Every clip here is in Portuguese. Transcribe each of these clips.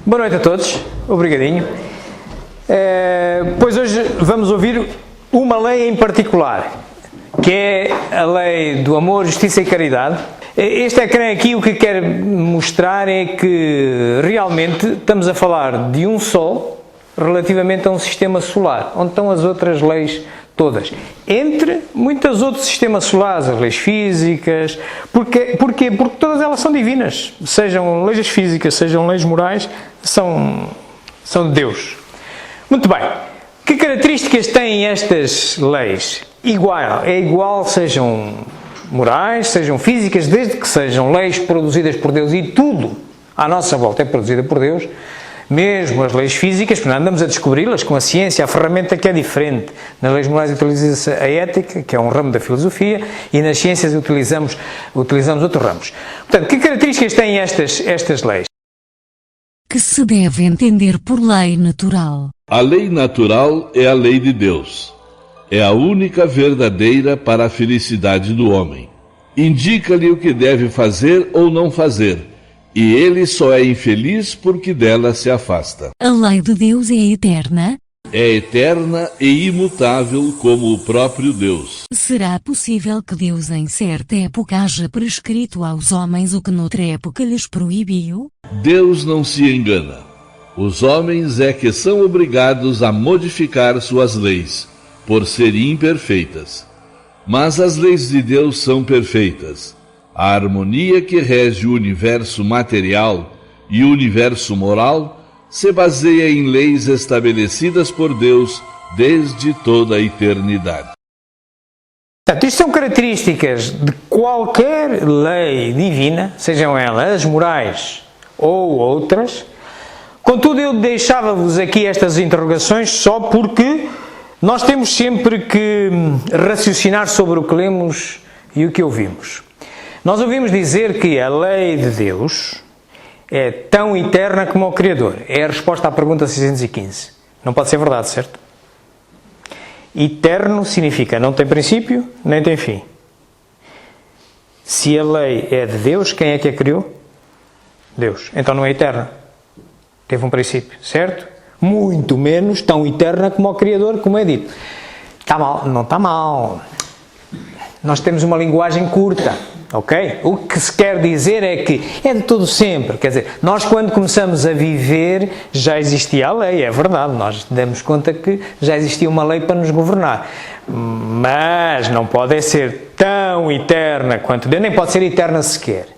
Boa noite a todos, obrigadinho. Pois hoje vamos ouvir uma lei em particular, que é a lei do amor, justiça e caridade. Este ecrã aqui o que quer mostrar é que realmente estamos a falar de um Sol relativamente a um sistema solar, onde estão as outras leis todas, entre muitos outros sistemas solares, as leis físicas. Porquê? Porque todas elas são divinas, sejam leis físicas, sejam leis morais, são de Deus. Muito bem, que características têm estas leis? É igual, sejam morais, sejam físicas, desde que sejam leis produzidas por Deus, e tudo à nossa volta é produzido por Deus. Mesmo as leis físicas, porque andamos a descobri-las com a ciência, a ferramenta que é diferente. Nas leis morais utiliza-se a ética, que é um ramo da filosofia, e nas ciências utilizamos outros ramos. Portanto, que características têm estas leis? Que se deve entender por lei natural. A lei natural é a lei de Deus. É a única verdadeira para a felicidade do homem. Indica-lhe o que deve fazer ou não fazer, e ele só é infeliz porque dela se afasta. A lei de Deus é eterna? É eterna e imutável como o próprio Deus. Será possível que Deus em certa época haja prescrito aos homens o que noutra época lhes proibiu? Deus não se engana. Os homens é que são obrigados a modificar suas leis, por serem imperfeitas. Mas as leis de Deus são perfeitas. A harmonia que rege o universo material e o universo moral se baseia em leis estabelecidas por Deus desde toda a eternidade. Portanto, isto são características de qualquer lei divina, sejam elas morais ou outras. Contudo, eu deixava-vos aqui estas interrogações só porque nós temos sempre que raciocinar sobre o que lemos e o que ouvimos. Nós ouvimos dizer que a lei de Deus é tão eterna como o Criador. É a resposta à pergunta 615. Não pode ser verdade, certo? Eterno significa não tem princípio, nem tem fim. Se a lei é de Deus, quem é que a criou? Deus. Então não é eterna. Teve um princípio, certo? Muito menos tão eterna como o Criador, como é dito. Está mal? Não está mal. Nós temos uma linguagem curta. Ok? O que se quer dizer é que é de todo sempre. Quer dizer, nós quando começamos a viver já existia a lei, é verdade. Nós damos conta que já existia uma lei para nos governar. Mas não pode ser tão eterna quanto Deus, nem pode ser eterna sequer.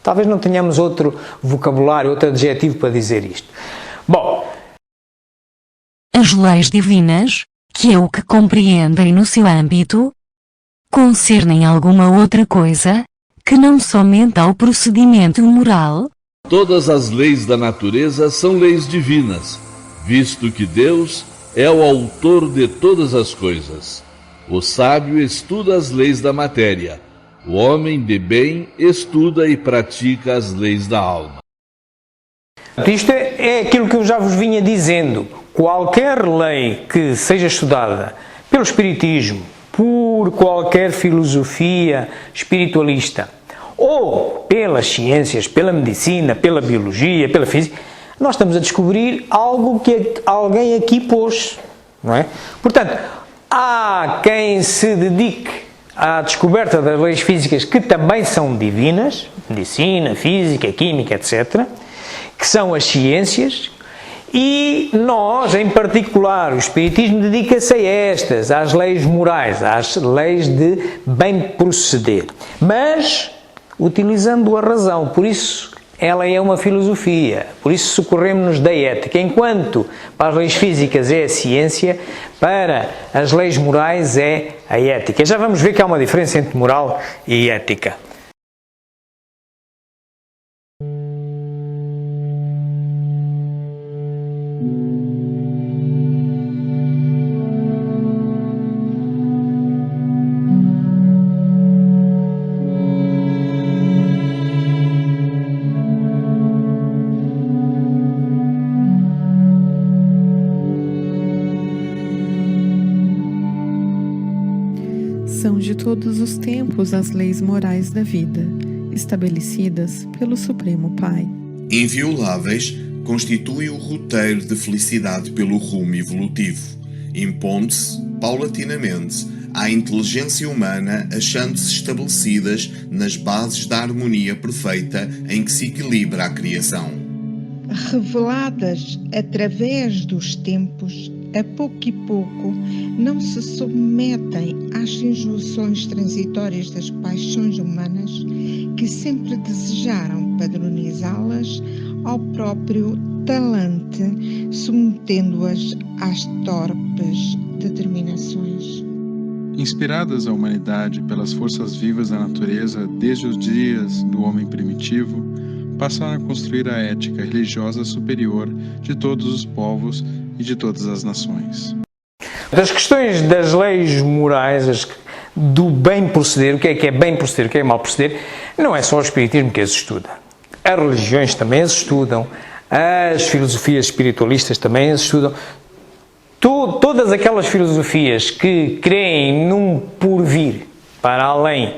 Talvez não tenhamos outro vocabulário, outro adjetivo para dizer isto. Bom. As leis divinas, que é o que compreendem no seu âmbito, concernem alguma outra coisa, que não somente ao procedimento moral? Todas as leis da natureza são leis divinas, visto que Deus é o autor de todas as coisas. O sábio estuda as leis da matéria. O homem de bem estuda e pratica as leis da alma. Isto é aquilo que eu já vos vinha dizendo. Qualquer lei que seja estudada pelo Espiritismo, por qualquer filosofia espiritualista, ou pelas ciências, pela medicina, pela biologia, pela física, nós estamos a descobrir algo que alguém aqui pôs, não é? Portanto, há quem se dedique à descoberta das leis físicas que também são divinas, medicina, física, química, etc., que são as ciências. E nós, em particular, o Espiritismo dedica-se a estas, às leis morais, às leis de bem proceder, mas utilizando a razão. Por isso, ela é uma filosofia, por isso socorremos-nos da ética. Enquanto para as leis físicas é a ciência, para as leis morais é a ética. Já vamos ver que há uma diferença entre moral e ética. São de todos os tempos as leis morais da vida, estabelecidas pelo Supremo Pai. Invioláveis, constitui o roteiro de felicidade pelo rumo evolutivo, impondo-se, paulatinamente, à inteligência humana, achando-se estabelecidas nas bases da harmonia perfeita em que se equilibra a criação. Reveladas através dos tempos, a pouco e pouco, não se submetem às injunções transitórias das paixões humanas que sempre desejaram padronizá-las ao próprio talante, submetendo-as às torpes determinações. Inspiradas a humanidade pelas forças vivas da natureza desde os dias do homem primitivo, passaram a construir a ética religiosa superior de todos os povos e de todas as nações. Das questões das leis morais, do bem proceder, o que é bem proceder, o que é mal proceder, não é só o espiritismo que as estuda. As religiões também as estudam, as filosofias espiritualistas também as estudam. Todas aquelas filosofias que creem num porvir para além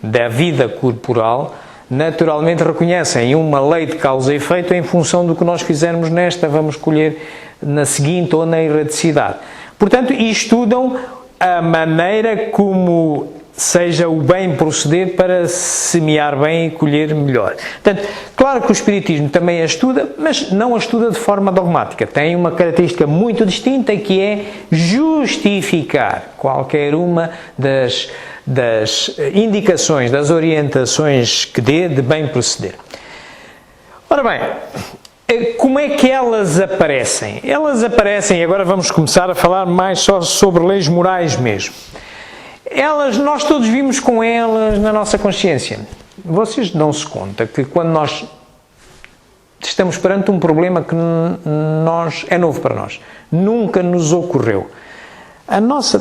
da vida corporal, naturalmente reconhecem uma lei de causa e efeito em função do que nós fizermos nesta, vamos colher na seguinte ou na erradicidade. Portanto, estudam a maneira como seja o bem proceder para semear bem e colher melhor. Portanto, claro que o Espiritismo também a estuda, mas não a estuda de forma dogmática. Tem uma característica muito distinta que é justificar qualquer uma das indicações, das orientações que dê de bem proceder. Ora bem, como é que elas aparecem? Elas aparecem, agora vamos começar a falar mais só sobre leis morais mesmo. Nós todos vimos com elas na nossa consciência. Vocês dão-se conta que quando nós estamos perante um problema que é novo para nós, nunca nos ocorreu.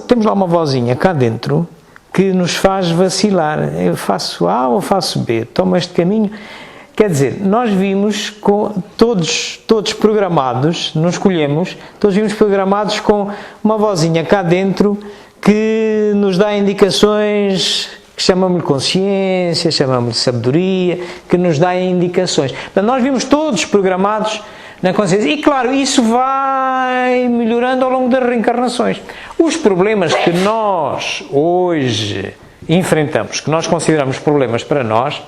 Temos lá uma vozinha cá dentro que nos faz vacilar. Eu faço A ou faço B? Tomo este caminho? Quer dizer, nós vimos todos programados, não escolhemos, todos vimos programados com uma vozinha cá dentro que nos dá indicações, que chamamos-lhe consciência, chamamos-lhe sabedoria, que nos dá indicações. Portanto, nós vimos todos programados na consciência. E claro, isso vai melhorando ao longo das reencarnações. Os problemas que nós hoje enfrentamos, que nós consideramos problemas para nós,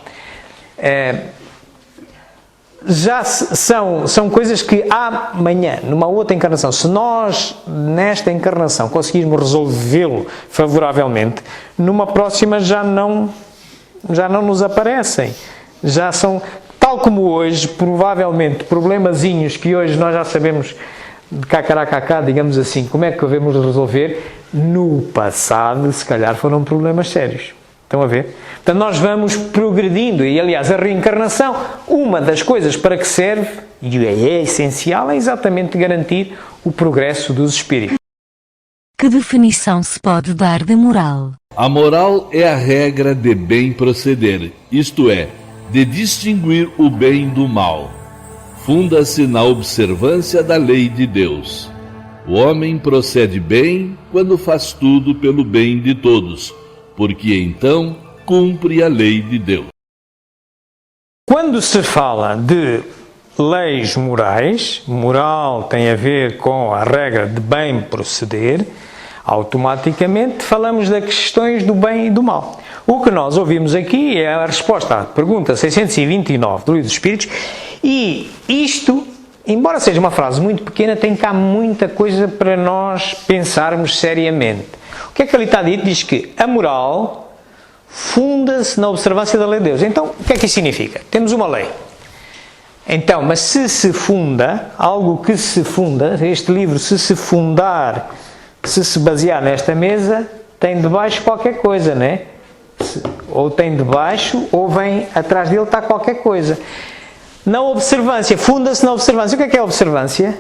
já são coisas que amanhã, numa outra encarnação, se nós nesta encarnação conseguirmos resolvê-lo favoravelmente, numa próxima já não nos aparecem. Já são, tal como hoje, provavelmente, problemazinhos que hoje nós já sabemos de cacaracacá, digamos assim, como é que devemos resolver, no passado, se calhar, foram problemas sérios. Estão a ver? Portanto, nós vamos progredindo e, aliás, a reencarnação, uma das coisas para que serve, e é essencial, é exatamente garantir o progresso dos espíritos. Que definição se pode dar de moral? A moral é a regra de bem proceder, isto é, de distinguir o bem do mal. Funda-se na observância da lei de Deus. O homem procede bem quando faz tudo pelo bem de todos, porque então cumpre a lei de Deus. Quando se fala de leis morais, moral tem a ver com a regra de bem proceder, automaticamente falamos das questões do bem e do mal. O que nós ouvimos aqui é a resposta à pergunta 629 do Livro dos Espíritos, e isto, embora seja uma frase muito pequena, tem cá muita coisa para nós pensarmos seriamente. O que é que ali está dito? Diz que a moral funda-se na observância da lei de Deus. Então, o que é que isso significa? Temos uma lei. Então, mas se funda, algo que se funda, este livro, se fundar, se basear nesta mesa, tem debaixo qualquer coisa, não é? Ou tem debaixo, ou vem atrás dele, está qualquer coisa. Na observância, funda-se na observância. O que é a observância?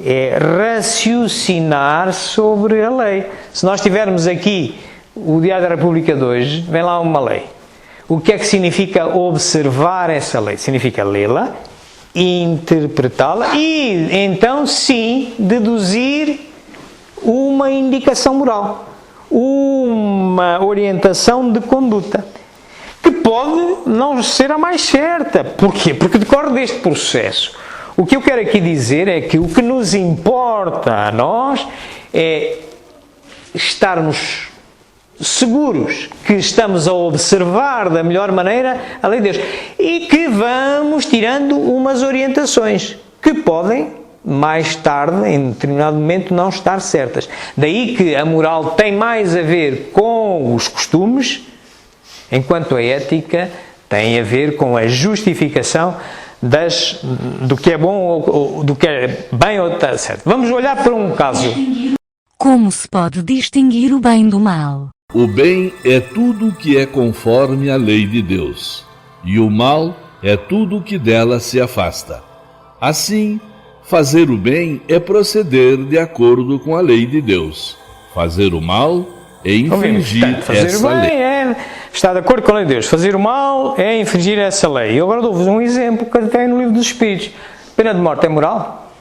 É raciocinar sobre a lei. Se nós tivermos aqui o Diário da República de hoje, vem lá uma lei. O que é que significa observar essa lei? Significa lê-la, interpretá-la e, então, sim, deduzir uma indicação moral, uma orientação de conduta, que pode não ser a mais certa. Porquê? Porque decorre deste processo. O que eu quero aqui dizer é que o que nos importa a nós é estarmos seguros que estamos a observar da melhor maneira a lei de Deus e que vamos tirando umas orientações que podem, mais tarde, em determinado momento, não estar certas. Daí que a moral tem mais a ver com os costumes, enquanto a ética tem a ver com a justificação do que é bom ou do que é bem ou está certo. Vamos olhar para um caso. Como se pode distinguir o bem do mal? O bem é tudo o que é conforme à lei de Deus, e o mal é tudo o que dela se afasta. Assim, fazer o bem é proceder de acordo com a lei de Deus. Fazer o mal é infringir essa lei. É estar de acordo com a lei de Deus. Fazer o mal é infringir essa lei. Eu agora dou-vos um exemplo que tem no livro dos Espíritos. Pena de morte é moral?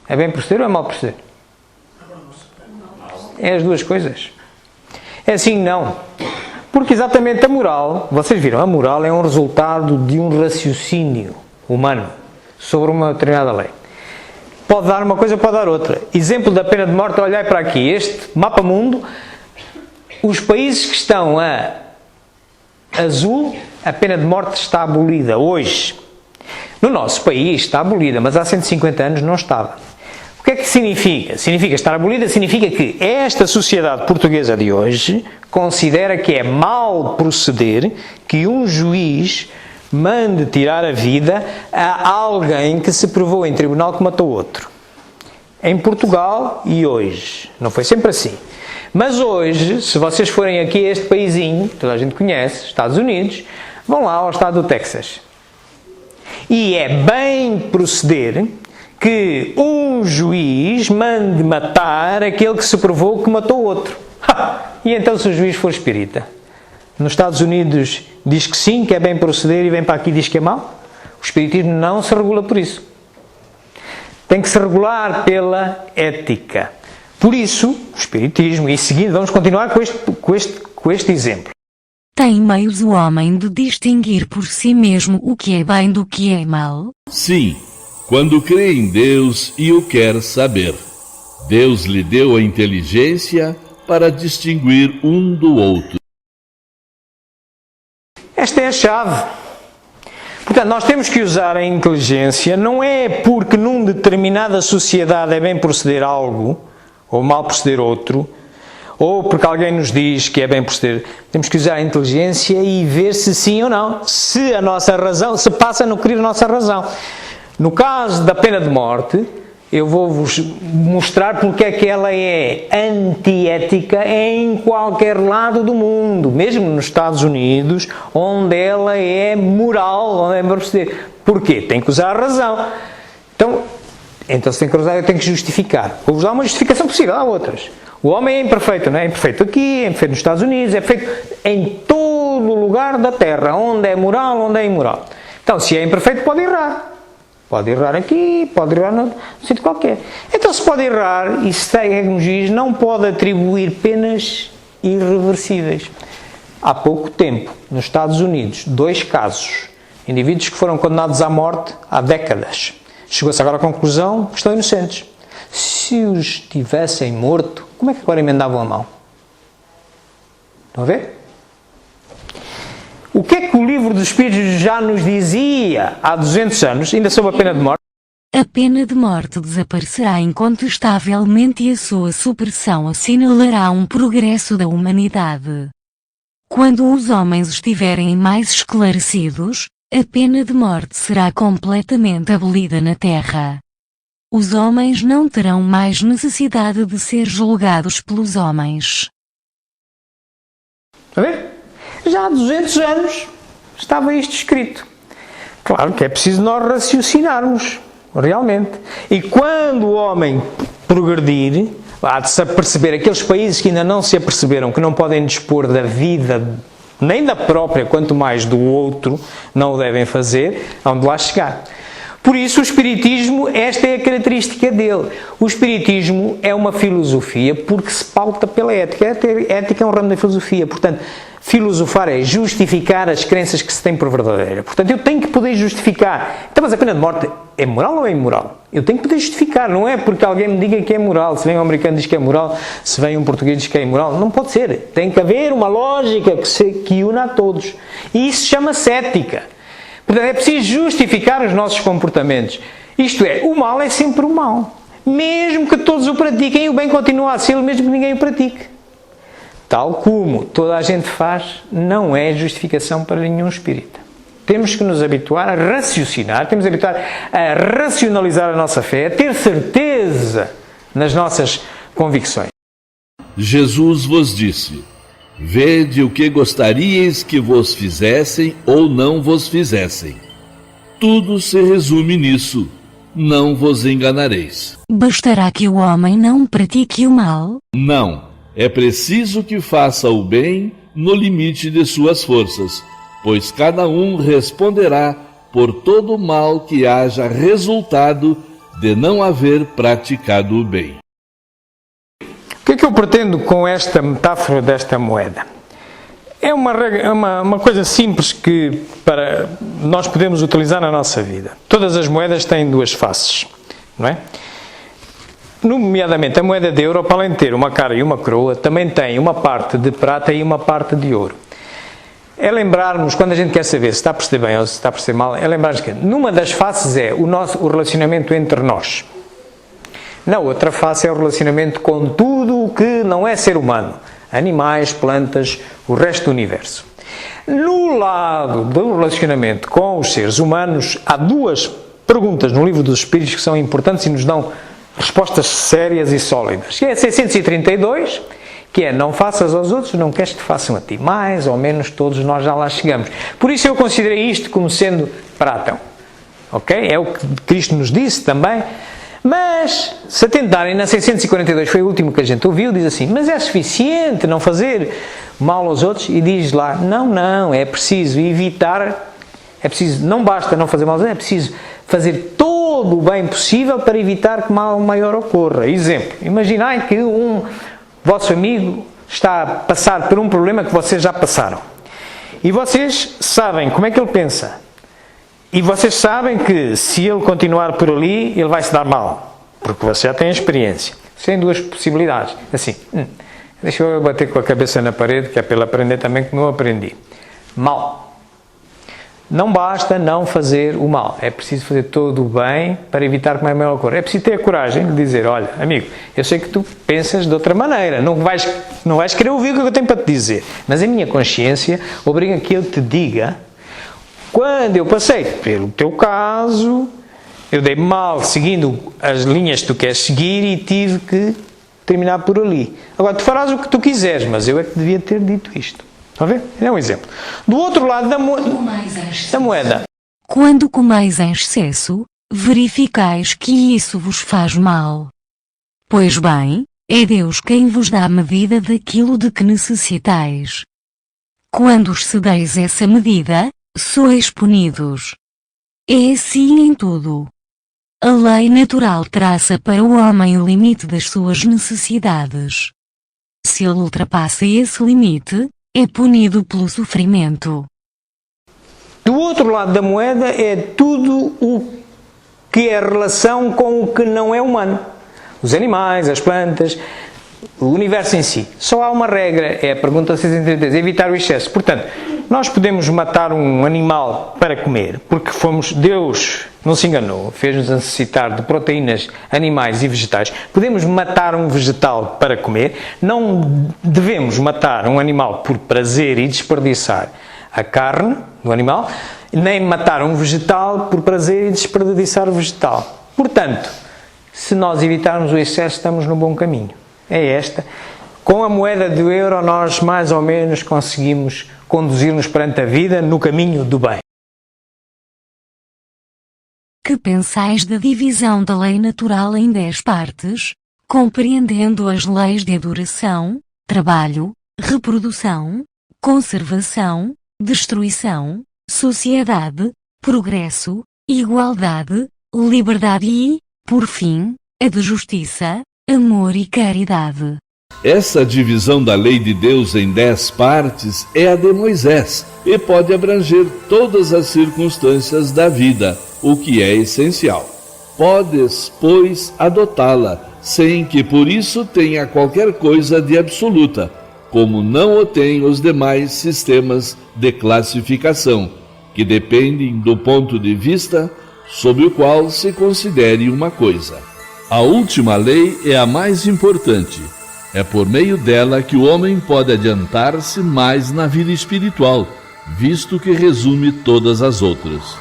É bem proceder ou é mal proceder? É as duas coisas. É assim, não. Porque exatamente a moral, vocês viram, a moral é um resultado de um raciocínio humano sobre uma determinada lei. Pode dar uma coisa, pode dar outra. Exemplo da pena de morte, olhai para aqui, este mapa mundo, os países que estão a azul, a pena de morte está abolida hoje. No nosso país está abolida, mas há 150 anos não estava. O que é que significa? Significa estar abolida, significa que esta sociedade portuguesa de hoje considera que é mal proceder que um juiz mande tirar a vida a alguém que se provou em tribunal que matou outro. Em Portugal e hoje. Não foi sempre assim. Mas hoje, se vocês forem aqui a este paizinho, que toda a gente conhece, Estados Unidos, vão lá ao estado do Texas. E é bem proceder que um juiz mande matar aquele que se provou que matou outro. E então se o juiz for espírita? Nos Estados Unidos diz que sim, que é bem proceder, e vem para aqui e diz que é mau? O espiritismo não se regula por isso. Tem que se regular pela ética. Por isso, o espiritismo, e seguindo, vamos continuar com este exemplo. Tem meios o homem de distinguir por si mesmo o que é bem do que é mal? Sim, quando crê em Deus e o quer saber. Deus lhe deu a inteligência para distinguir um do outro. Esta é a chave. Portanto, nós temos que usar a inteligência, não é porque numa determinada sociedade é bem proceder algo, ou mal proceder outro, ou porque alguém nos diz que é bem proceder. Temos que usar a inteligência e ver se sim ou não, se a nossa razão, se passa a nutrir a nossa razão. No caso da pena de morte, eu vou-vos mostrar porque é que ela é antiética em qualquer lado do mundo, mesmo nos Estados Unidos, onde ela é moral, onde é proceder. Porquê? Tem que usar a razão. Então se tem que usar, eu tenho que justificar. Vou-vos dar uma justificação possível, há outras. O homem é imperfeito, não é? É imperfeito aqui, é imperfeito nos Estados Unidos, é perfeito em todo lugar da Terra, onde é moral, onde é imoral. Então, se é imperfeito, pode errar. Pode errar aqui, pode errar no sítio qualquer. Então, se pode errar, e se tem um juiz, não pode atribuir penas irreversíveis. Há pouco tempo, nos Estados Unidos, 2 casos. Indivíduos que foram condenados à morte há décadas. Chegou-se agora à conclusão que estão inocentes. Se os tivessem morto, como é que agora emendavam a mão? Estão a ver? O que é que o livro dos Espíritos já nos dizia há 200 anos, ainda sobre a pena de morte? A pena de morte desaparecerá incontestavelmente e a sua supressão assinalará um progresso da humanidade. Quando os homens estiverem mais esclarecidos, a pena de morte será completamente abolida na Terra. Os homens não terão mais necessidade de ser julgados pelos homens. Está a ver? Já há 200 anos estava isto escrito. Claro que é preciso nós raciocinarmos, realmente. E quando o homem progredir, há de se aperceber, aqueles países que ainda não se aperceberam, que não podem dispor da vida, nem da própria, quanto mais do outro, não o devem fazer, hão de lá chegar. Por isso o Espiritismo, esta é a característica dele. O Espiritismo é uma filosofia porque se pauta pela ética. A ética é um ramo da filosofia, portanto, filosofar é justificar as crenças que se tem por verdadeira. Portanto, eu tenho que poder justificar. Então, mas a pena de morte é moral ou é imoral? Eu tenho que poder justificar, não é porque alguém me diga que é moral. Se vem um americano diz que é moral, se vem um português diz que é imoral. Não pode ser. Tem que haver uma lógica que una a todos. E isso chama-se ética. Portanto, é preciso justificar os nossos comportamentos. Isto é, o mal é sempre o mal. Mesmo que todos o pratiquem, o bem continua a ser, mesmo que ninguém o pratique. Tal como toda a gente faz, não é justificação para nenhum espírita. Temos que nos habituar a raciocinar, temos que nos habituar a racionalizar a nossa fé, a ter certeza nas nossas convicções. Jesus vos disse: vede o que gostaríeis que vos fizessem ou não vos fizessem. Tudo se resume nisso: não vos enganareis. Bastará que o homem não pratique o mal? Não, é preciso que faça o bem no limite de suas forças, pois cada um responderá por todo o mal que haja resultado de não haver praticado o bem. O que é que eu pretendo com esta metáfora desta moeda? É uma coisa simples que nós podemos utilizar na nossa vida. Todas as moedas têm duas faces, não é? Nomeadamente a moeda de euro, para além de ter uma cara e uma coroa, também tem uma parte de prata e uma parte de ouro. É lembrarmos, quando a gente quer saber se está a perceber bem ou se está a perceber mal, é lembrarmos que numa das faces é o relacionamento entre nós. Na outra face é o relacionamento com tudo o que não é ser humano. Animais, plantas, o resto do universo. No lado do relacionamento com os seres humanos, há duas perguntas no Livro dos Espíritos que são importantes e nos dão respostas sérias e sólidas. Que é a 632, que é: não faças aos outros, não queres que te façam a ti. Mais ou menos todos nós já lá chegamos. Por isso eu considerei isto como sendo prata. Ok? É o que Cristo nos disse também. Mas, se atentarem na 642, foi o último que a gente ouviu, diz assim: mas é suficiente não fazer mal aos outros? E diz lá: não, é preciso evitar, não basta não fazer mal aos outros, é preciso fazer todo o bem possível para evitar que mal maior ocorra. Exemplo: imaginai que um vosso amigo está a passar por um problema que vocês já passaram. E vocês sabem como é que ele pensa. E vocês sabem que se ele continuar por ali, ele vai se dar mal. Porque você já tem experiência. Você tem duas possibilidades. Assim, deixa eu bater com a cabeça na parede, que é para ele aprender também como eu aprendi. Mal. Não basta não fazer o mal. É preciso fazer todo o bem para evitar que mais mal ocorra. É preciso ter a coragem de dizer: olha, amigo, eu sei que tu pensas de outra maneira. Não vais querer ouvir o que eu tenho para te dizer. Mas a minha consciência obriga que eu te diga: quando eu passei pelo teu caso, eu dei mal seguindo as linhas que tu queres seguir e tive que terminar por ali. Agora, tu farás o que tu quiseres, mas eu é que devia ter dito isto. Está a ver? É um exemplo. Do outro lado da moeda. Quando comais em excesso, verificais que isso vos faz mal. Pois bem, é Deus quem vos dá a medida daquilo de que necessitais. Quando excedeis essa medida, sois punidos. É assim em tudo. A lei natural traça para o homem o limite das suas necessidades. Se ele ultrapassa esse limite, é punido pelo sofrimento. Do outro lado da moeda é tudo o que é relação com o que não é humano. Os animais, as plantas, o universo em si. Só há uma regra, é a pergunta 633, evitar o excesso. Portanto, nós podemos matar um animal para comer, porque Deus não se enganou, fez-nos necessitar de proteínas animais e vegetais. Podemos matar um vegetal para comer, não devemos matar um animal por prazer e desperdiçar a carne do animal, nem matar um vegetal por prazer e desperdiçar o vegetal. Portanto, se nós evitarmos o excesso, estamos no bom caminho. É esta. Com a moeda do euro, nós mais ou menos conseguimos conduzir-nos perante a vida no caminho do bem. Que pensais da divisão da lei natural em 10 partes, compreendendo as leis de adoração, trabalho, reprodução, conservação, destruição, sociedade, progresso, igualdade, liberdade e, por fim, a de justiça, amor e caridade. Essa divisão da lei de Deus em 10 partes é a de Moisés e pode abranger todas as circunstâncias da vida, o que é essencial. Podes, pois, adotá-la, sem que por isso tenha qualquer coisa de absoluta, como não o têm os demais sistemas de classificação, que dependem do ponto de vista sob o qual se considere uma coisa. A última lei é a mais importante. É por meio dela que o homem pode adiantar-se mais na vida espiritual, visto que resume todas as outras.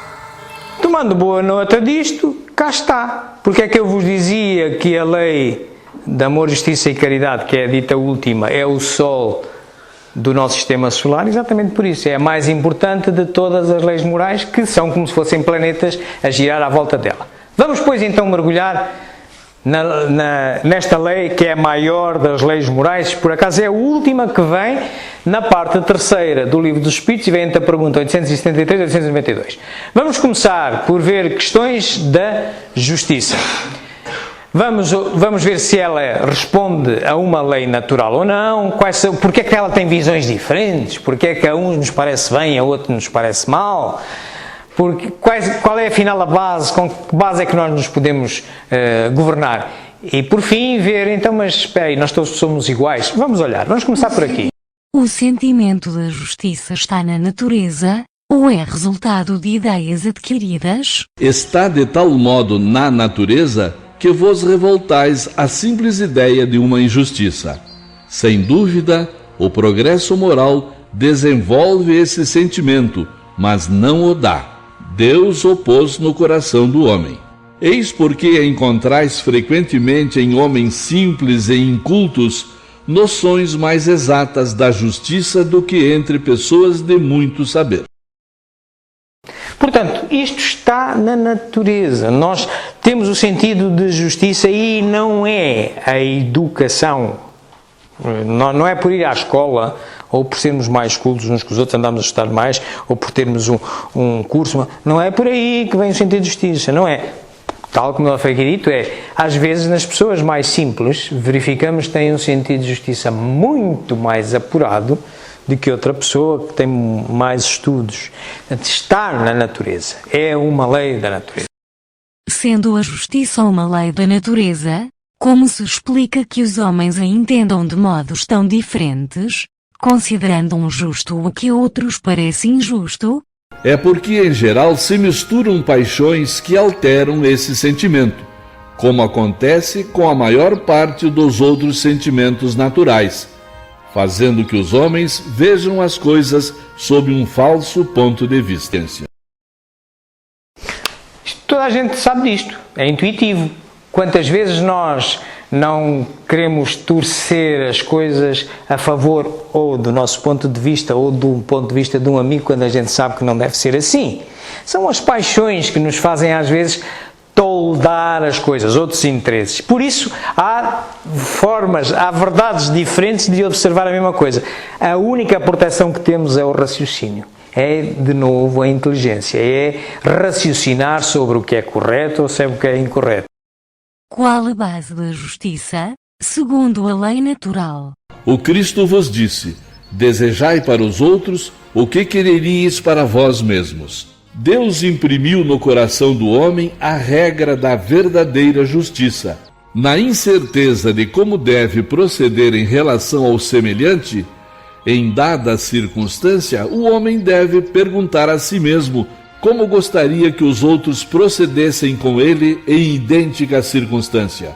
Tomando boa nota disto, cá está. Porque é que eu vos dizia que a lei de amor, justiça e caridade, que é a dita última, é o sol do nosso sistema solar? Exatamente por isso. É a mais importante de todas as leis morais, que são como se fossem planetas a girar à volta dela. Vamos, pois, então mergulhar nesta lei, que é a maior das leis morais. Por acaso é a última que vem na parte terceira do Livro dos Espíritos, e vem entre a pergunta 873 e 892. Vamos começar por ver questões da justiça. Vamos ver se ela responde a uma lei natural ou não, porque é que ela tem visões diferentes, porque é que a uns nos parece bem, a outros nos parece mal, qual é afinal a base, com que base é que nós nos podemos governar. E por fim ver, então, mas espera aí, nós todos somos iguais. Vamos olhar, vamos começar por aqui. O sentimento da justiça está na natureza, ou é resultado de ideias adquiridas? Está de tal modo na natureza que vos revoltais à simples ideia de uma injustiça. Sem dúvida, o progresso moral desenvolve esse sentimento, mas não o dá. Deus o pôs no coração do homem. Eis porque encontrais frequentemente em homens simples e incultos noções mais exatas da justiça do que entre pessoas de muito saber. Portanto, isto está na natureza. Nós temos o sentido de justiça e não é a educação. Não é por ir à escola, ou por sermos mais cultos uns que os outros, andamos a estudar mais, ou por termos um curso. Não é por aí que vem o sentido de justiça, não é? Tal como ela foi aqui dito, às vezes nas pessoas mais simples, verificamos que têm um sentido de justiça muito mais apurado do que outra pessoa que tem mais estudos. Estar na natureza é uma lei da natureza. Sendo a justiça uma lei da natureza, como se explica que os homens a entendam de modos tão diferentes, considerando um justo o que a outros parece injusto? É porque, em geral, se misturam paixões que alteram esse sentimento, como acontece com a maior parte dos outros sentimentos naturais, fazendo que os homens vejam as coisas sob um falso ponto de vista. Toda a gente sabe disto, é intuitivo. Quantas vezes nós não queremos torcer as coisas a favor ou do nosso ponto de vista ou do ponto de vista de um amigo, quando a gente sabe que não deve ser assim. São as paixões que nos fazem às vezes toldar as coisas, outros interesses. Por isso há verdades diferentes de observar a mesma coisa. A única proteção que temos é o raciocínio. É, de novo, a inteligência. É raciocinar sobre o que é correto ou sobre o que é incorreto. Qual a base da justiça, segundo a lei natural? O Cristo vos disse: desejai para os outros o que quereríeis para vós mesmos. Deus imprimiu no coração do homem a regra da verdadeira justiça. Na incerteza de como deve proceder em relação ao semelhante, em dada circunstância, o homem deve perguntar a si mesmo como gostaria que os outros procedessem com ele em idêntica circunstância.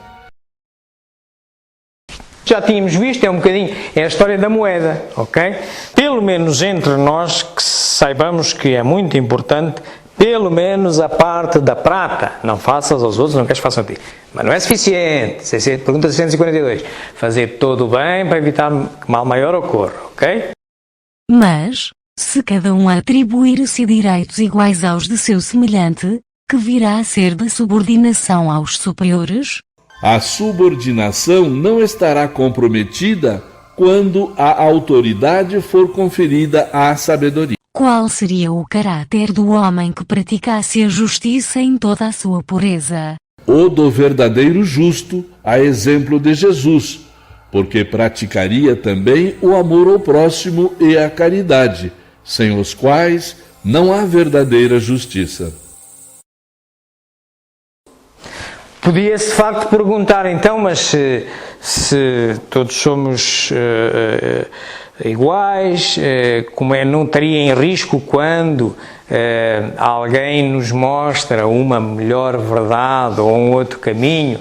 Já tínhamos visto, é a história da moeda, ok? Pelo menos entre nós, que saibamos que é muito importante, pelo menos a parte da prata, não faças aos outros, não queres que façam a ti. Mas não é suficiente. Pergunta 642. Fazer todo o bem para evitar que mal maior ocorra, ok? Mas, se cada um atribuir-se direitos iguais aos de seu semelhante, que virá a ser da subordinação aos superiores? A subordinação não estará comprometida quando a autoridade for conferida à sabedoria. Qual seria o caráter do homem que praticasse a justiça em toda a sua pureza? O do verdadeiro justo, a exemplo de Jesus, porque praticaria também o amor ao próximo e a caridade, sem os quais não há verdadeira justiça. Podia-se de facto perguntar então, mas se todos somos iguais, como não estaria em risco quando alguém nos mostra uma melhor verdade ou um outro caminho?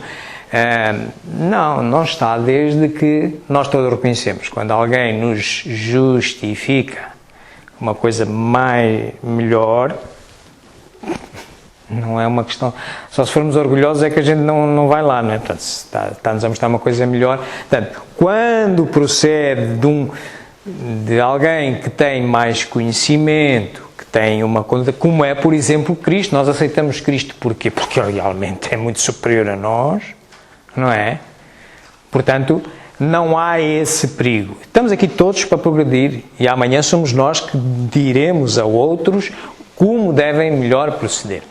Não está, desde que nós todos reconhecemos. Quando alguém nos justifica uma coisa melhor, não é uma questão, só se formos orgulhosos é que a gente não vai lá, não é? Portanto, está-nos a mostrar uma coisa melhor. Portanto, quando procede de alguém que tem mais conhecimento, que tem uma coisa, como é, por exemplo, Cristo, nós aceitamos Cristo porquê? Porque ele realmente é muito superior a nós, não é? Portanto, não há esse perigo. Estamos aqui todos para progredir e amanhã somos nós que diremos a outros como devem melhor proceder.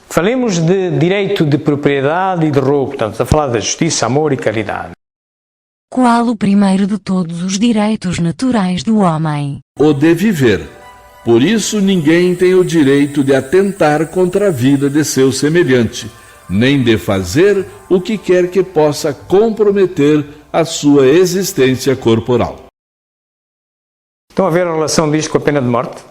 Falemos de direito de propriedade e de roubo, portanto, a falar da justiça, amor e caridade. Qual o primeiro de todos os direitos naturais do homem? O de viver. Por isso ninguém tem o direito de atentar contra a vida de seu semelhante, nem de fazer o que quer que possa comprometer a sua existência corporal. Estão a ver a relação disto com a pena de morte?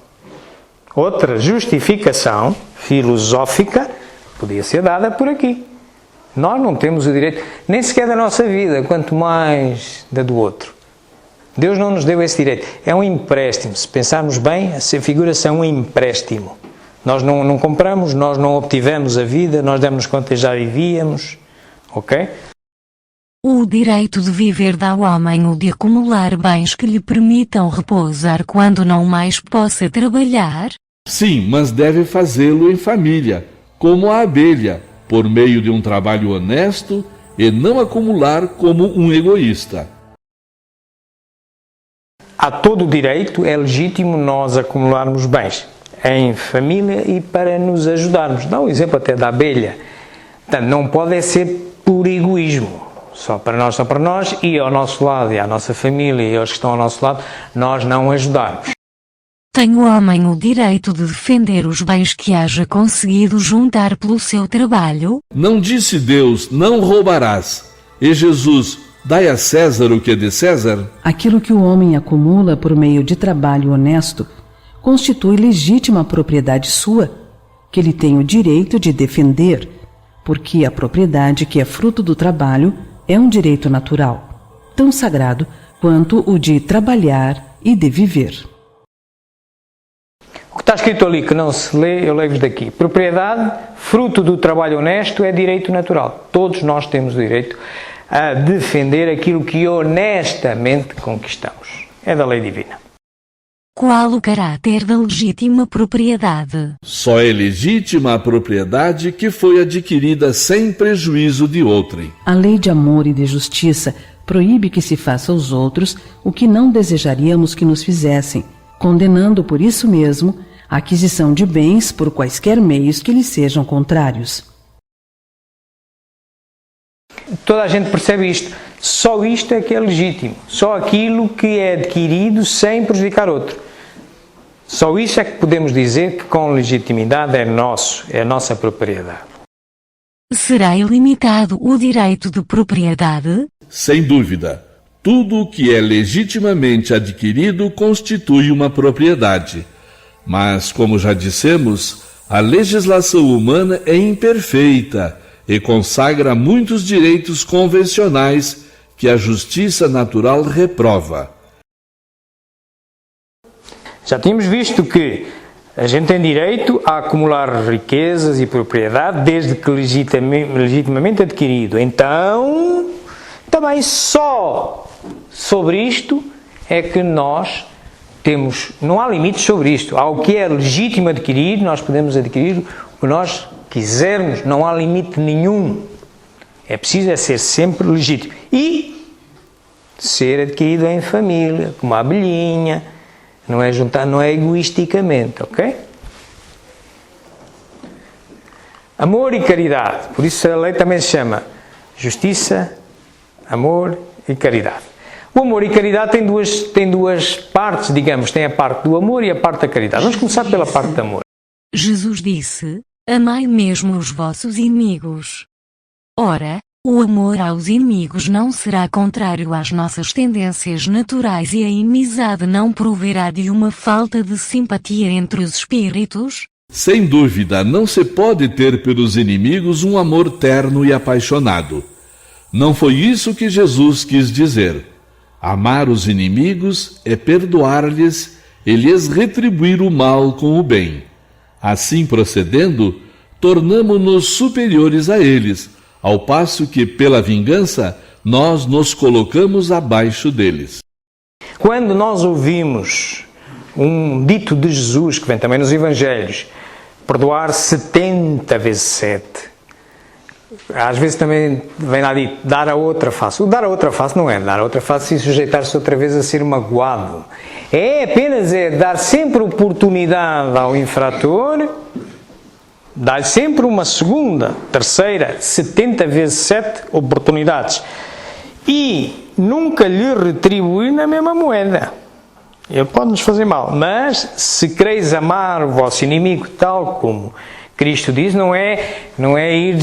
Outra justificação filosófica podia ser dada por aqui. Nós não temos o direito, nem sequer da nossa vida, quanto mais da do outro. Deus não nos deu esse direito. É um empréstimo. Se pensarmos bem, essa figuração é um empréstimo. Nós não compramos, nós não obtivemos a vida, nós demos conta que já vivíamos. Ok? O direito de viver dá ao homem o de acumular bens que lhe permitam repousar quando não mais possa trabalhar? Sim, mas deve fazê-lo em família, como a abelha, por meio de um trabalho honesto e não acumular como um egoísta. Há todo o direito, é legítimo nós acumularmos bens em família e para nos ajudarmos. Dá um exemplo até da abelha. Portanto, não pode ser por egoísmo. Só para nós e ao nosso lado e à nossa família e aos que estão ao nosso lado, nós não ajudarmos. Tem o homem o direito de defender os bens que haja conseguido juntar pelo seu trabalho? Não disse Deus, não roubarás. E Jesus, dai a César o que é de César? Aquilo que o homem acumula por meio de trabalho honesto constitui legítima propriedade sua, que ele tem o direito de defender, porque a propriedade que é fruto do trabalho é um direito natural, tão sagrado quanto o de trabalhar e de viver. O que está escrito ali que não se lê, eu leio-vos daqui. Propriedade, fruto do trabalho honesto, é direito natural. Todos nós temos o direito a defender aquilo que honestamente conquistamos. É da lei divina. Qual o caráter da legítima propriedade? Só é legítima a propriedade que foi adquirida sem prejuízo de outrem. A lei de amor e de justiça proíbe que se faça aos outros o que não desejaríamos que nos fizessem, condenando por isso mesmo a aquisição de bens por quaisquer meios que lhes sejam contrários. Toda a gente percebe isto. Só isto é que é legítimo. Só aquilo que é adquirido sem prejudicar outro. Só isso é que podemos dizer que com legitimidade é nosso, é a nossa propriedade. Será ilimitado o direito de propriedade? Sem dúvida. Tudo o que é legitimamente adquirido constitui uma propriedade. Mas, como já dissemos, a legislação humana é imperfeita e consagra muitos direitos convencionais que a justiça natural reprova. Já tínhamos visto que a gente tem direito a acumular riquezas e propriedade desde que legitimamente adquirido. Então, também só sobre isto é que nós temos, não há limites sobre isto. Ao que é legítimo adquirir, nós podemos adquirir o que nós quisermos, não há limite nenhum. É preciso ser sempre legítimo. E ser adquirido em família, como a abelhinha, Não é juntar, não é egoisticamente, ok? Amor e caridade. Por isso a lei também se chama justiça, amor e caridade. O amor e caridade tem duas partes, digamos. Tem a parte do amor e a parte da caridade. Vamos começar pela parte do amor. Jesus disse: amai mesmo os vossos inimigos. Ora, o amor aos inimigos não será contrário às nossas tendências naturais e a inimizade não proverá de uma falta de simpatia entre os espíritos? Sem dúvida, não se pode ter pelos inimigos um amor terno e apaixonado. Não foi isso que Jesus quis dizer. Amar os inimigos é perdoar-lhes e lhes retribuir o mal com o bem. Assim procedendo, tornamo-nos superiores a eles, ao passo que, pela vingança, nós nos colocamos abaixo deles. Quando nós ouvimos um dito de Jesus, que vem também nos Evangelhos, perdoar 70 vezes 7, às vezes também vem lá dito, dar a outra face. O dar a outra face não é dar a outra face e sujeitar-se outra vez a ser magoado. É apenas dar sempre oportunidade ao infrator, dar sempre uma segunda, terceira, 70 vezes 7 oportunidades. E nunca lhe retribuir na mesma moeda. Ele pode nos fazer mal, mas se quereis amar o vosso inimigo tal como Cristo diz, não é ir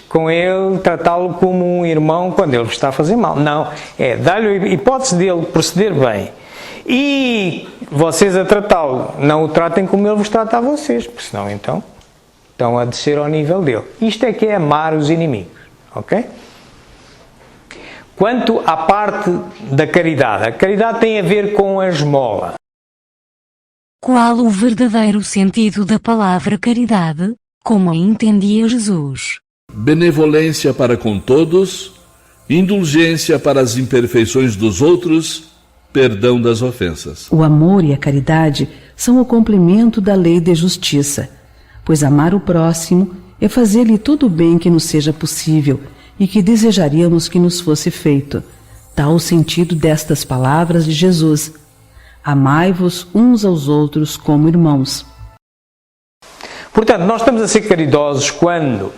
com ele, tratá-lo como um irmão quando ele vos está a fazer mal. Não, é dar-lhe a hipótese dele proceder bem. E vocês a tratá-lo, não o tratem como ele vos trata a vocês, porque senão então estão a descer ao nível dele. Isto é que é amar os inimigos, ok? Quanto à parte da caridade, a caridade tem a ver com a esmola. Qual o verdadeiro sentido da palavra caridade, como a entendia Jesus? Benevolência para com todos, indulgência para as imperfeições dos outros, perdão das ofensas. O amor e a caridade são o complemento da lei de justiça, pois amar o próximo é fazer-lhe todo o bem que nos seja possível e que desejaríamos que nos fosse feito. Tal o sentido destas palavras de Jesus: amai-vos uns aos outros como irmãos. Portanto, nós estamos a ser caridosos quando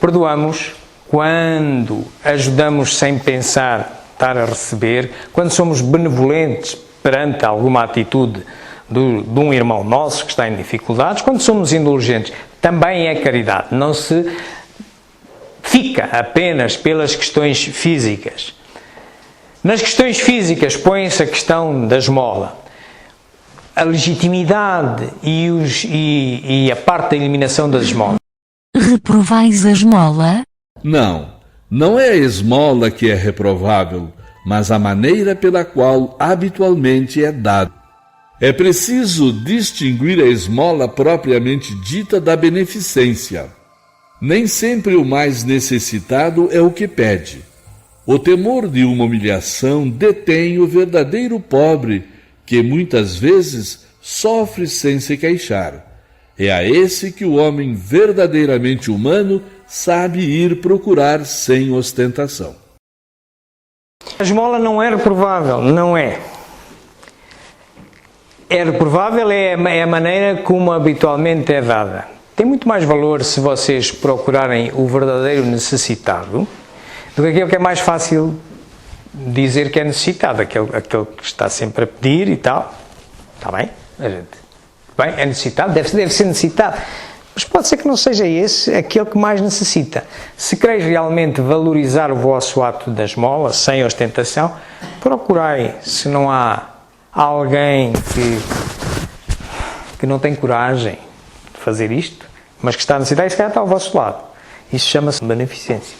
perdoamos, quando ajudamos sem pensar, estar a receber, quando somos benevolentes perante alguma atitude de um irmão nosso que está em dificuldades, quando somos indulgentes, também é caridade. Não se fica apenas pelas questões físicas. Nas questões físicas põe-se a questão da esmola. A legitimidade e a parte da eliminação das esmolas. Reprovais a esmola? Não é a esmola que é reprovável, mas a maneira pela qual habitualmente é dada. É preciso distinguir a esmola propriamente dita da beneficência. Nem sempre o mais necessitado é o que pede. O temor de uma humilhação detém o verdadeiro pobre, que muitas vezes sofre sem se queixar. É a esse que o homem verdadeiramente humano sabe ir procurar sem ostentação. A esmola não é reprovável, não é. É reprovável é a maneira como habitualmente é dada. Tem muito mais valor se vocês procurarem o verdadeiro necessitado do que aquele que é mais fácil dizer que é necessitado, aquele que está sempre a pedir e tal. Está bem? Bem, é necessitado, deve ser necessitado. Mas pode ser que não seja esse aquele que mais necessita. Se quereis realmente valorizar o vosso ato da esmola, sem ostentação, procurai, se não há alguém que não tem coragem de fazer isto, mas que está a necessitar, e se calhar está ao vosso lado. Isso chama-se beneficência.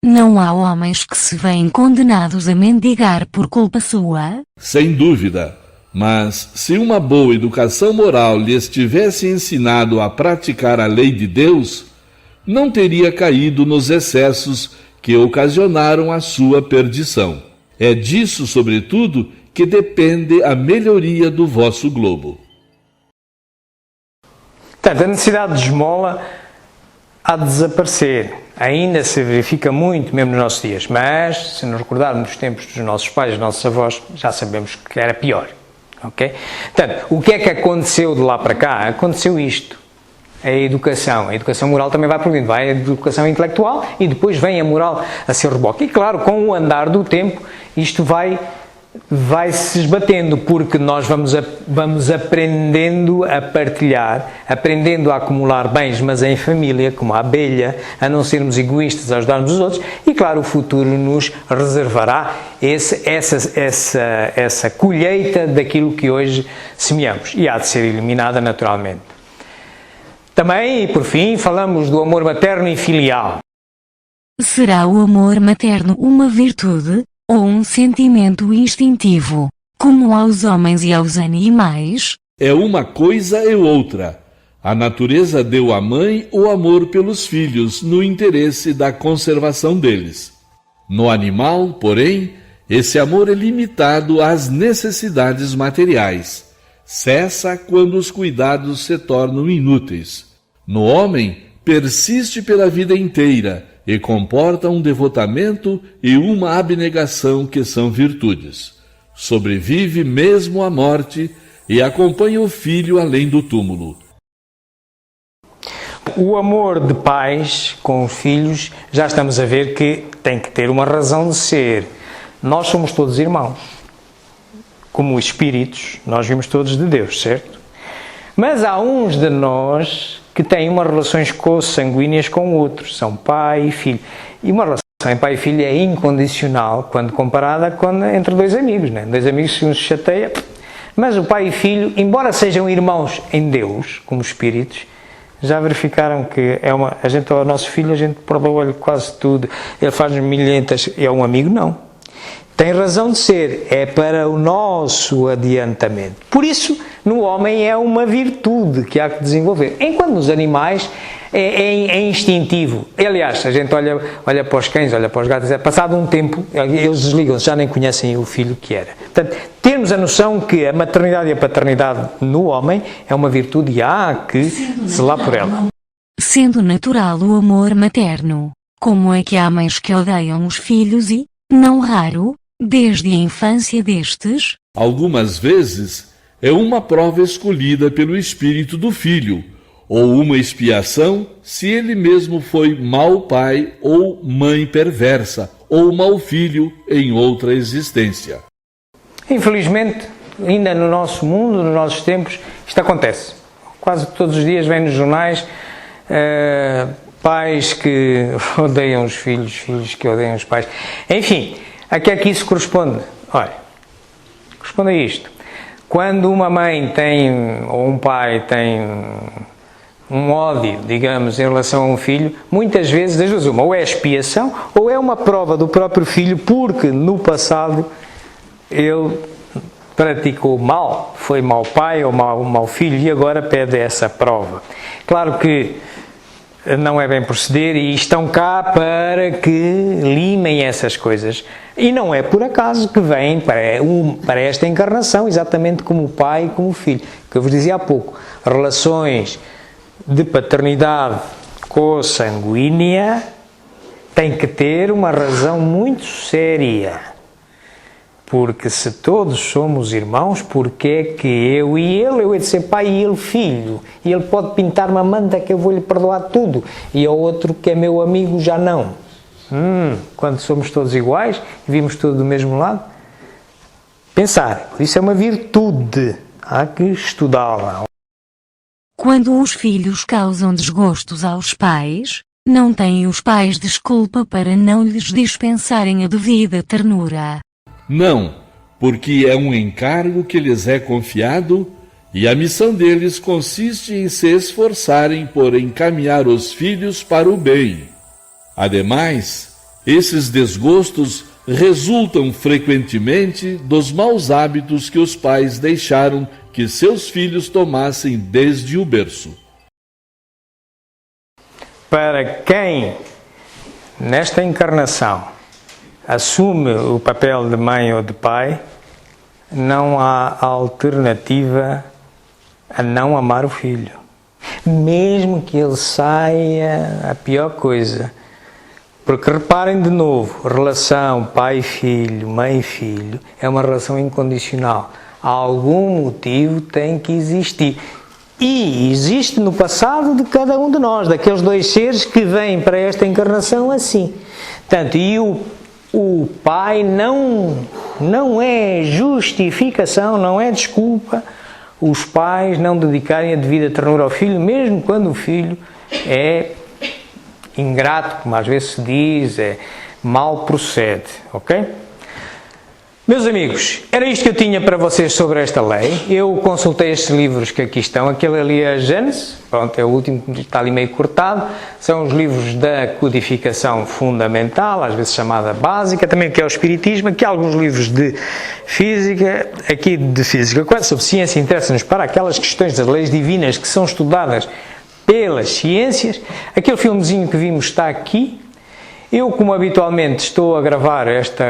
Não há homens que se veem condenados a mendigar por culpa sua? Sem dúvida, mas se uma boa educação moral lhes tivesse ensinado a praticar a lei de Deus, não teria caído nos excessos que ocasionaram a sua perdição. É disso, sobretudo, que depende a melhoria do vosso globo. Portanto, a necessidade de esmola há de desaparecer. Ainda se verifica muito, mesmo nos nossos dias, mas se nos recordarmos dos tempos dos nossos pais, dos nossos avós, já sabemos que era pior. ok? Portanto, o que é que aconteceu de lá para cá? Aconteceu isto. A educação moral também vai por dentro, vai a educação intelectual e depois vem a moral a seu reboque. E claro, com o andar do tempo, isto vai se esbatendo, porque nós vamos aprendendo a partilhar, aprendendo a acumular bens, mas em família, como a abelha, a não sermos egoístas, a ajudarmos os outros, e claro, o futuro nos reservará essa colheita daquilo que hoje semeamos, e há de ser eliminada naturalmente. Também, e por fim, falamos do amor materno e filial. Será o amor materno uma virtude, ou um sentimento instintivo, como aos homens e aos animais? É uma coisa e outra. A natureza deu à mãe o amor pelos filhos no interesse da conservação deles. No animal, porém, esse amor é limitado às necessidades materiais. Cessa quando os cuidados se tornam inúteis. No homem, persiste pela vida inteira e comporta um devotamento e uma abnegação que são virtudes. Sobrevive mesmo à morte e acompanha o filho além do túmulo. O amor de pais com os filhos, já estamos a ver que tem que ter uma razão de ser. Nós somos todos irmãos. Como espíritos, nós vimos todos de Deus, certo? Mas há uns de nós que têm umas relações consanguíneas com outros, são pai e filho. E uma relação em pai e filho é incondicional quando comparada entre dois amigos, né? Dois amigos, se um se chateia. Mas o pai e filho, embora sejam irmãos em Deus, como espíritos, já verificaram que ao nosso filho a gente perdoa-lhe quase tudo, ele faz-nos milhentas, é um amigo? Não. Tem razão de ser, é para o nosso adiantamento. Por isso, no homem é uma virtude que há que desenvolver. Enquanto nos animais é instintivo. Aliás, a gente olha para os cães, olha para os gatos, passado um tempo, eles desligam-se, já nem conhecem o filho que era. Portanto, temos a noção que a maternidade e a paternidade no homem é uma virtude e há que zelar por ela. Sendo natural o amor materno, como é que há mães que odeiam os filhos e, não raro, desde a infância destes? Algumas vezes é uma prova escolhida pelo espírito do filho, ou uma expiação se ele mesmo foi mau pai ou mãe perversa, ou mau filho em outra existência. Infelizmente, ainda no nosso mundo, nos nossos tempos, isto acontece. Quase todos os dias vem nos jornais pais que odeiam os filhos, filhos que odeiam os pais. Enfim, a que é que isso corresponde? Olha, corresponde a isto. Quando uma mãe ou um pai tem um ódio, digamos, em relação a um filho, muitas vezes, das duas uma, ou é expiação, ou é uma prova do próprio filho, porque no passado ele praticou mal, foi mau pai ou mau filho, e agora pede essa prova. Claro que não é bem proceder e estão cá para que limem essas coisas. E não é por acaso que vêm para esta encarnação, exatamente como o pai e como o filho. Que eu vos dizia há pouco, relações de paternidade consanguínea têm que ter uma razão muito séria. Porque se todos somos irmãos, porque é que eu hei de ser pai e ele filho? E ele pode pintar-me a manta que eu vou-lhe perdoar tudo. E ao outro que é meu amigo já não. Quando somos todos iguais e vimos tudo do mesmo lado? Pensar, isso é uma virtude. Há que estudá-la. Quando os filhos causam desgostos aos pais, não têm os pais desculpa para não lhes dispensarem a devida ternura. Não, porque é um encargo que lhes é confiado e a missão deles consiste em se esforçarem por encaminhar os filhos para o bem. Ademais, esses desgostos resultam frequentemente dos maus hábitos que os pais deixaram que seus filhos tomassem desde o berço. Para quem, nesta encarnação, assume o papel de mãe ou de pai, não há alternativa a não amar o filho. Mesmo que ele saia a pior coisa. Porque reparem de novo, relação pai-filho, mãe-filho, é uma relação incondicional. Algum motivo tem que existir. E existe no passado de cada um de nós, daqueles dois seres que vêm para esta encarnação assim. Portanto, e o pai não é justificação, não é desculpa os pais não dedicarem a devida ternura ao filho, mesmo quando o filho é ingrato, como às vezes se diz, mal procede, ok? Meus amigos, era isto que eu tinha para vocês sobre esta lei. Eu consultei estes livros que aqui estão. Aquele ali é a Gênesis, pronto, é o último que está ali meio cortado. São os livros da codificação fundamental, às vezes chamada básica, também que é o Espiritismo. Aqui há alguns livros de Física, aqui de Física sobre ciência, interessa-nos para aquelas questões das leis divinas que são estudadas pelas ciências. Aquele filmezinho que vimos está aqui. Eu, como habitualmente, estou a gravar esta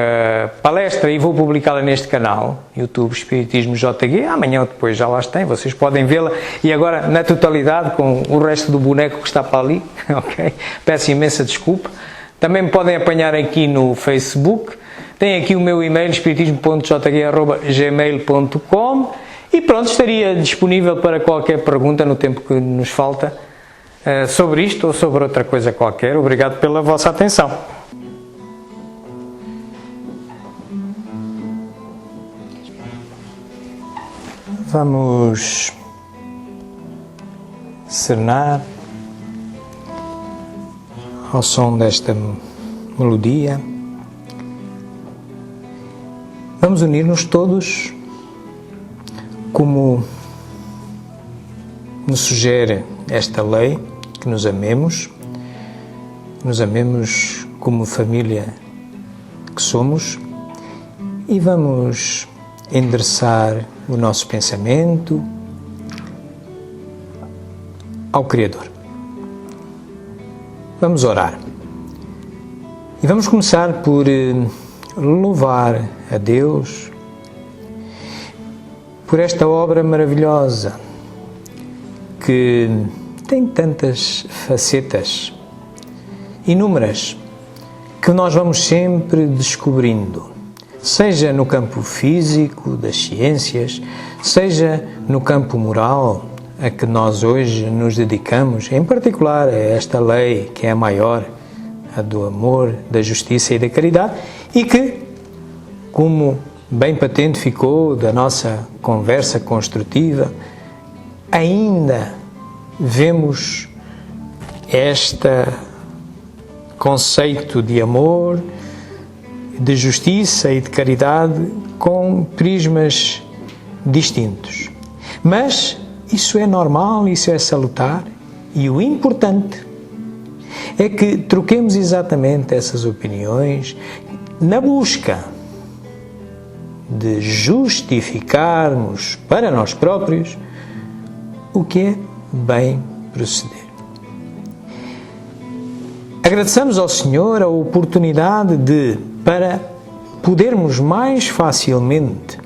palestra e vou publicá-la neste canal, YouTube Espiritismo JG, amanhã ou depois já lá tem, vocês podem vê-la, e agora na totalidade, com o resto do boneco que está para ali, ok? Peço imensa desculpa. Também me podem apanhar aqui no Facebook, tem aqui o meu e-mail, espiritismo.jg@gmail.com, e pronto, estaria disponível para qualquer pergunta no tempo que nos falta, sobre isto ou sobre outra coisa qualquer. Obrigado pela vossa atenção. Vamos serenar ao som desta melodia. Vamos unir-nos todos como nos sugere esta lei, que nos amemos como família que somos, e vamos endereçar o nosso pensamento ao Criador. Vamos orar. E vamos começar por louvar a Deus por esta obra maravilhosa que tem tantas facetas, inúmeras, que nós vamos sempre descobrindo, seja no campo físico, das ciências, seja no campo moral, a que nós hoje nos dedicamos, em particular a esta lei que é a maior, a do amor, da justiça e da caridade, e que, como bem patente ficou da nossa conversa construtiva, ainda vemos este conceito de amor, de justiça e de caridade com prismas distintos. Mas isso é normal, isso é salutar, e o importante é que troquemos exatamente essas opiniões na busca de justificarmos para nós próprios o que é bem proceder. Agradeçamos ao Senhor a oportunidade para podermos mais facilmente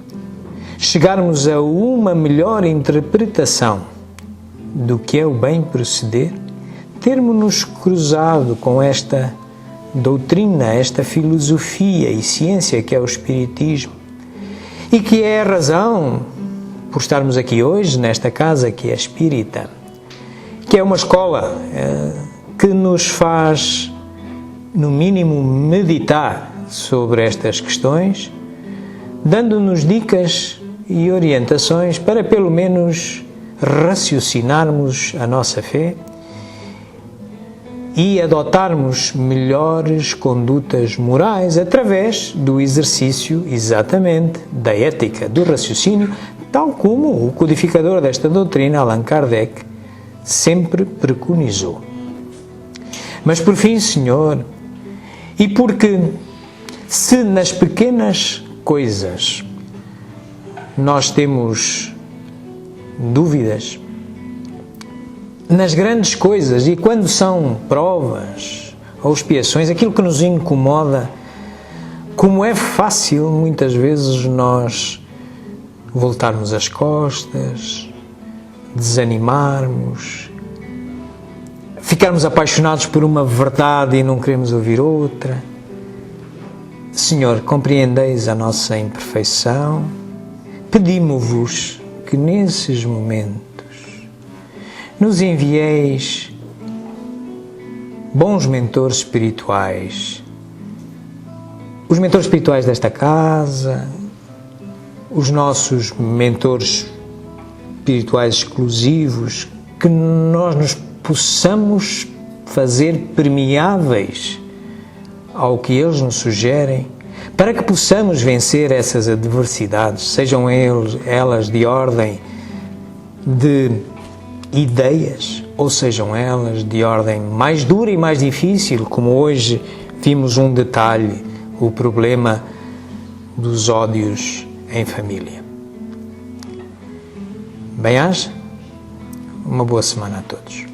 chegarmos a uma melhor interpretação do que é o bem proceder, termos-nos cruzado com esta doutrina, esta filosofia e ciência que é o Espiritismo, e que é a razão por estarmos aqui hoje, nesta casa que é espírita, que é uma escola que nos faz, no mínimo, meditar sobre estas questões, dando-nos dicas e orientações para, pelo menos, raciocinarmos a nossa fé e adotarmos melhores condutas morais através do exercício, exatamente, da ética do raciocínio, tal como o codificador desta doutrina, Allan Kardec, sempre preconizou. Mas por fim, Senhor, e porque se nas pequenas coisas nós temos dúvidas, nas grandes coisas, e quando são provas ou expiações, aquilo que nos incomoda, como é fácil muitas vezes nós voltarmos as costas, desanimarmos, ficarmos apaixonados por uma verdade e não queremos ouvir outra. Senhor, compreendeis a nossa imperfeição, pedimos-vos que nesses momentos nos envieis bons mentores espirituais, os mentores espirituais desta casa, os nossos mentores espirituais exclusivos, que nós nos possamos fazer permeáveis ao que eles nos sugerem, para que possamos vencer essas adversidades, sejam elas de ordem de ideias, ou sejam elas de ordem mais dura e mais difícil, como hoje vimos um detalhe, o problema dos ódios em família. Bem-aja, uma boa semana a todos.